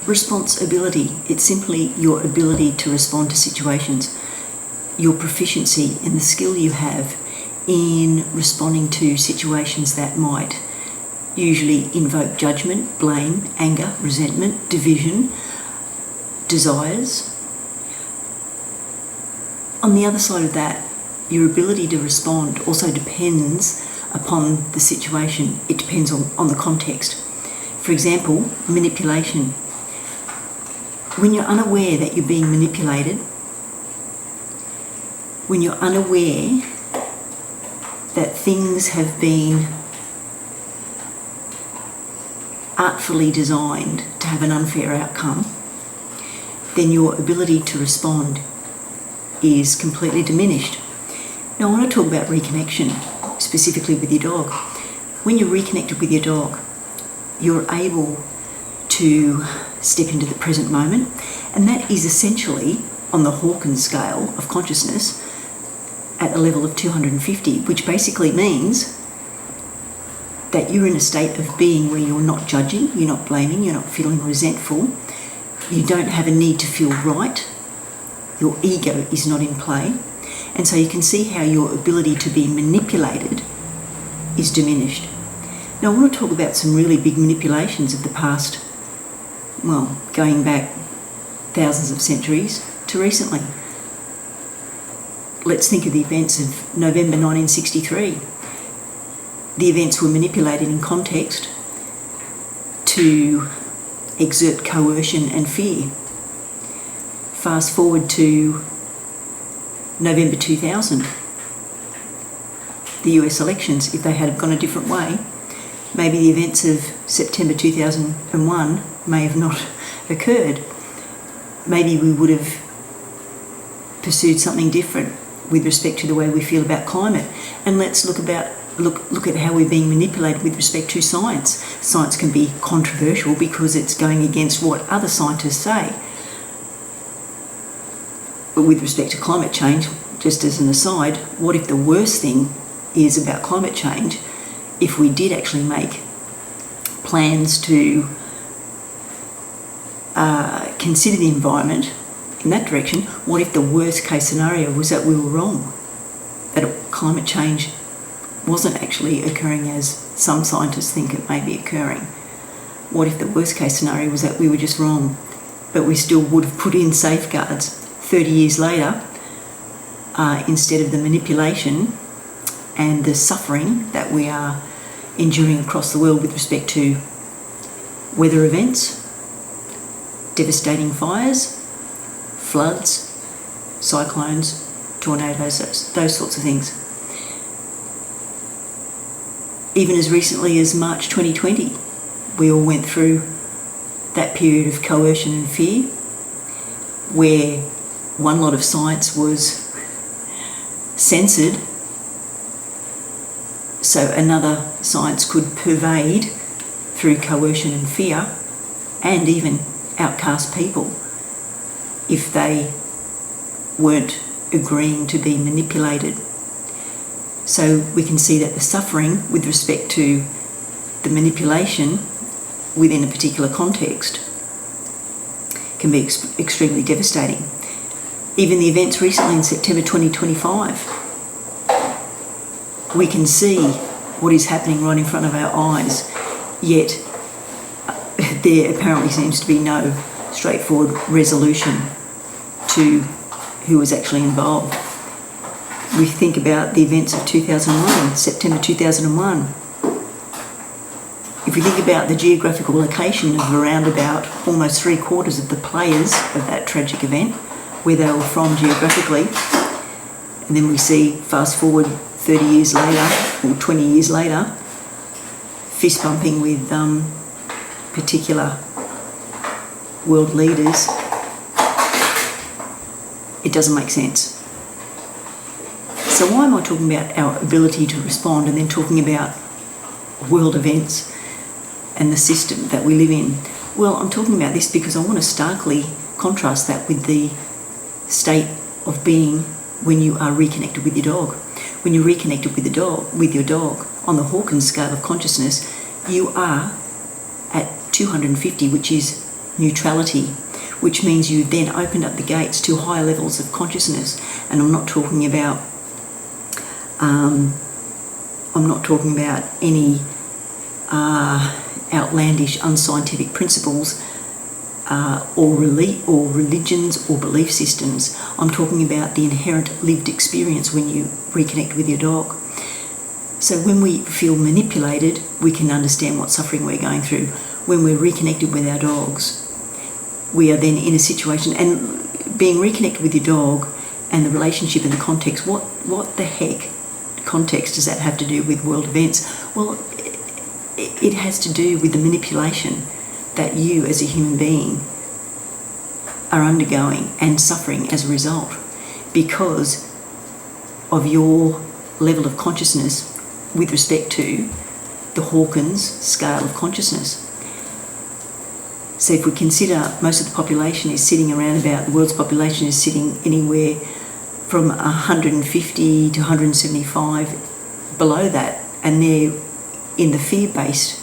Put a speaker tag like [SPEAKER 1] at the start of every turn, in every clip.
[SPEAKER 1] Responsibility, it's simply your ability to respond to situations, your proficiency and the skill you have in responding to situations that might usually invoke judgment, blame, anger, resentment, division, desires. On the other side of that, your ability to respond also depends upon the situation. It depends on the context. For example, manipulation. When you're unaware that you're being manipulated, when you're unaware that things have been artfully designed to have an unfair outcome, then your ability to respond is completely diminished. Now I want to talk about reconnection, specifically with your dog. When you're reconnected with your dog, you're able to step into the present moment, and that is essentially on the Hawkins Scale of Consciousness at a level of 250, which basically means that you're in a state of being where you're not judging, you're not blaming, you're not feeling resentful, you don't have a need to feel right, your ego is not in play, and so you can see how your ability to be manipulated is diminished. Now I want to talk about some really big manipulations of the past, well, going back thousands of centuries to recently. Let's think of the events of November 1963. The events were manipulated in context to exert coercion and fear. Fast forward to November 2000. The US elections, if they had gone a different way, maybe the events of September 2001 may have not occurred. Maybe we would have pursued something different with respect to the way we feel about climate. And let's look at how we're being manipulated with respect to science. Science can be controversial because it's going against what other scientists say. But with respect to climate change, just as an aside, what if the worst thing is about climate change, if we did actually make plans to consider the environment in that direction, what if the worst case scenario was that we were wrong? That climate change wasn't actually occurring as some scientists think it may be occurring. What if the worst case scenario was that we were just wrong, but we still would have put in safeguards 30 years later instead of the manipulation and the suffering that we are enduring across the world with respect to weather events, devastating fires, floods, cyclones, tornadoes, those sorts of things. Even as recently as March 2020, we all went through that period of coercion and fear where one lot of science was censored so another science could pervade through coercion and fear and even outcast people if they weren't agreeing to be manipulated. So we can see that the suffering with respect to the manipulation within a particular context can be extremely devastating. Even the events recently in September 2025, we can see what is happening right in front of our eyes, yet there apparently seems to be no straightforward resolution to who was actually involved. We think about the events of 2001, September 2001. If we think about the geographical location of around about almost 3/4 of the players of that tragic event, where they were from geographically, and then we see, fast forward 30 years later, or 20 years later, fist bumping with particular world leaders, it doesn't make sense. So why am I talking about our ability to respond and then talking about world events and the system that we live in? Well, I'm talking about this because I want to starkly contrast that with the state of being when you are reconnected with your dog. When you're reconnected with your dog on the Hawkins Scale of Consciousness, you are at 250, which is neutrality, which means you then opened up the gates to higher levels of consciousness. And I'm not talking about any outlandish, unscientific principles or religions or belief systems. I'm talking about the inherent lived experience when you reconnect with your dog. So when we feel manipulated, we can understand what suffering we're going through. When we're reconnected with our dogs, we are then in a situation, and being reconnected with your dog and the relationship and the context, what the heck context does that have to do with world events? Well, it has to do with the manipulation that you as a human being are undergoing and suffering as a result because of your level of consciousness with respect to the Hawkins Scale of Consciousness. So if we consider most of the population is sitting around about, the world's population is sitting anywhere from 150 to 175 below that, and they're in the fear-based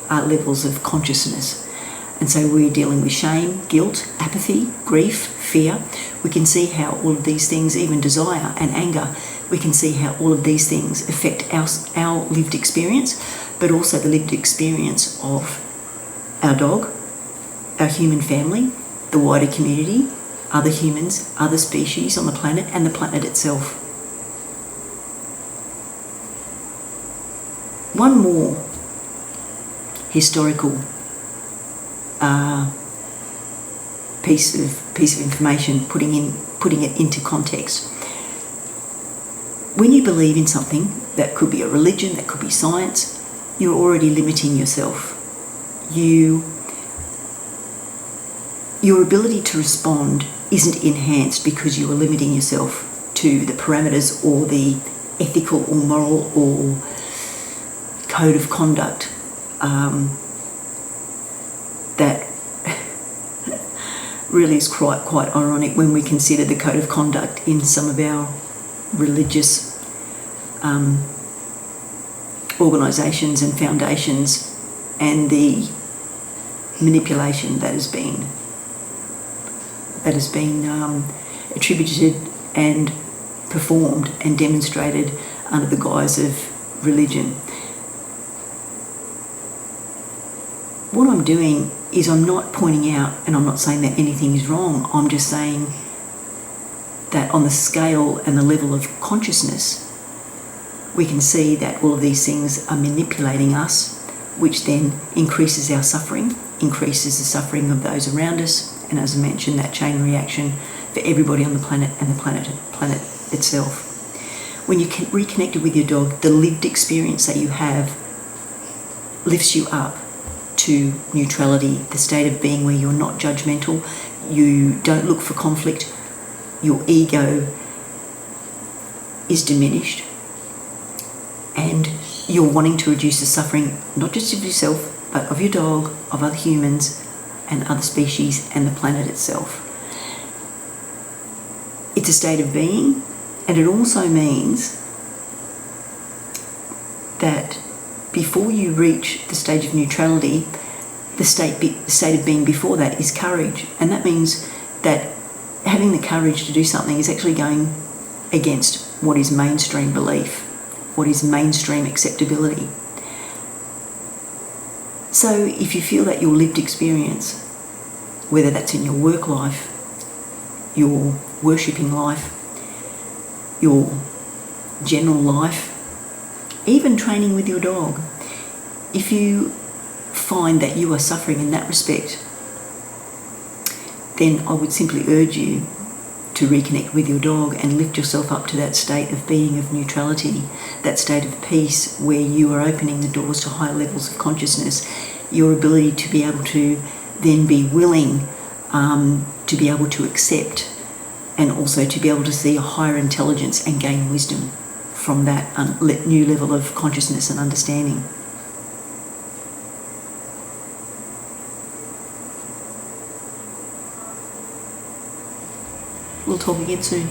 [SPEAKER 1] levels of consciousness. And so we're dealing with shame, guilt, apathy, grief, fear. We can see how all of these things, even desire and anger, we can see how all of these things affect our lived experience, but also the lived experience of our dog, our human family, the wider community, other humans, other species on the planet, and the planet itself. One more historical piece of information, putting it into context. When you believe in something, that could be a religion, that could be science, you're already limiting yourself. Your ability to respond isn't enhanced because you are limiting yourself to the parameters or the ethical or moral or code of conduct that really is quite ironic when we consider the code of conduct in some of our religious organisations and foundations, and the manipulation that has been attributed and performed and demonstrated under the guise of religion. What I'm doing is I'm not pointing out, and I'm not saying that anything is wrong, I'm just saying that on the scale and the level of consciousness, we can see that all of these things are manipulating us, which then increases our suffering, increases the suffering of those around us, and as I mentioned, that chain reaction for everybody on the planet and the planet itself. When you're reconnected with your dog, the lived experience that you have lifts you up to neutrality, the state of being where you're not judgmental, you don't look for conflict, your ego is diminished, and you're wanting to reduce the suffering, not just of yourself, but of your dog, of other humans, and other species, and the planet itself. It's a state of being, and it also means that before you reach the stage of neutrality, the state of being before that is courage. And that means that having the courage to do something is actually going against what is mainstream belief, what is mainstream acceptability. So if you feel that your lived experience, whether that's in your work life, your worshipping life, your general life, even training with your dog, if you find that you are suffering in that respect, then I would simply urge you to reconnect with your dog and lift yourself up to that state of being, of neutrality, that state of peace where you are opening the doors to higher levels of consciousness, your ability to be able to then be willing to be able to accept, and also to be able to see a higher intelligence and gain wisdom from that new level of consciousness and understanding. We'll talk again soon.